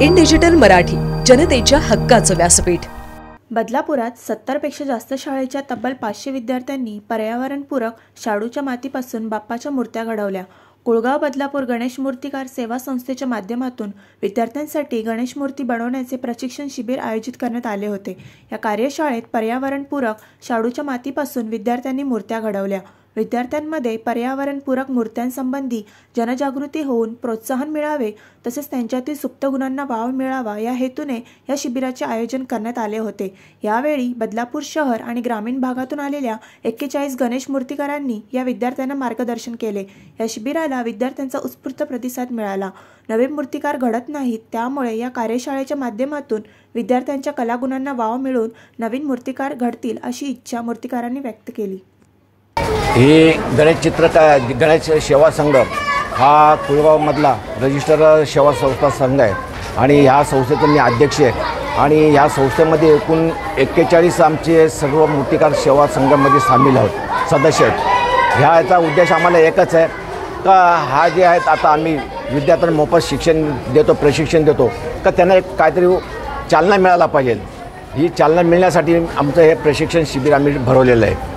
In digital Marathi, जनतेच्या हक्काचं व्यासपीठ। बदलापुरात 70 पेक्षा जास्त शाळेच्या तब्बल 500 विद्यार्थ्यांनी पर्यावरणपूरक शाडूच्या मातीपासून बाप्पाच्या मूर्त्या घडवल्या। कुळगाव बदलापूर गणेश मूर्तिकार सेवा संस्थेच्या माध्यमातून विद्यार्थ्यांसाठी गणेश मूर्ती बनवण्याचे प्रशिक्षण शिबिर आयोजित करण्यात आले होते। या कार्यशाळेत पर्यावरणपूरक शाडूच्या मातीपासून विद्यार्थ्यांनी मूर्त्या घडवल्या। विद्यार्थ्यांमध्ये पर्यावरणपूरक मूर्त्यांसंबंधी जनजागृती होऊन प्रोत्साहन मिळावे तसेच त्यांच्यातील सुप्त गुणांना वाव मिळावा या हेतूने या शिबिराचे आयोजन करण्यात आले होते। यावेळी बदलापूर शहर आणि ग्रामीण भागातून आलेल्या 41 गणेश मूर्तिकारांनी या विद्यार्थ्यांना मार्गदर्शन केले। या शिबिराला विद्यार्थ्यांचा उत्स्फूर्त प्रतिसाद मिळाला। नवीन मूर्तिकार घडत नाहीत, त्यामुळे या कार्यशाळेच्या माध्यमातून विद्यार्थ्यांच्या कलागुणांना वाव मिळून नवीन मूर्तिकार घडतील अशी इच्छा मूर्तिकारांनी व्यक्त केली। हे गणेश सेवा संघ हा कुळगावमधला रजिस्टर सेवा संस्था संघ आहे आणि ह्या संस्थेचा मी अध्यक्ष आहे आणि ह्या संस्थेमध्ये एकूण 41 आमचे सर्व मूर्तिकार सेवा संघामध्ये सामील आहोत, सदस्य आहेत। ह्याचा उद्देश आम्हाला एकच आहे का हा जे आहेत आता आम्ही विद्यार्थ्यांना मोफत शिक्षण देतो, प्रशिक्षण देतो का त्यांना एक काहीतरी चालना मिळायला पाहिजे। ही चालना मिळण्यासाठी आमचं हे प्रशिक्षण शिबिर आम्ही भरवलेलं आहे।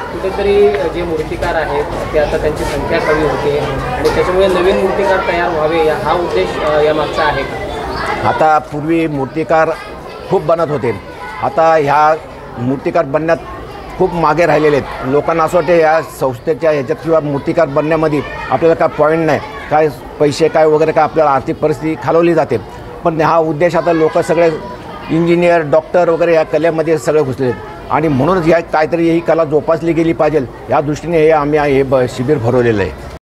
कुठेतरी जे मूर्तिकार आहेत ते आता त्यांची संख्या कमी होते आणि त्याच्यामुळे नवीन मूर्तिकार तयार व्हावे हा उद्देश यामागचा आहे। आता पूर्वी मूर्तिकार खूप बनत होते, आता ह्या मूर्तिकार बनण्यात खूप मागे राहिलेले आहेत। लोकांना असं वाटते या संस्थेच्या ह्याच्यात किंवा मूर्तिकार बनण्यामध्ये आपल्याला काय पॉईंट नाही, काय पैसे काय वगैरे काय आपल्याला आर्थिक परिस्थिती खालवली जाते, पण हा उद्देश आता लोक सगळे इंजिनियर डॉक्टर वगैरे या कलेमध्ये सगळे घुसले आहेत आणि म्हणूनच या काहीतरी ही कला जोपासली गेली पाहिजे या दृष्टीने हे आम्ही हे शिबिर भरवलेलं आहे।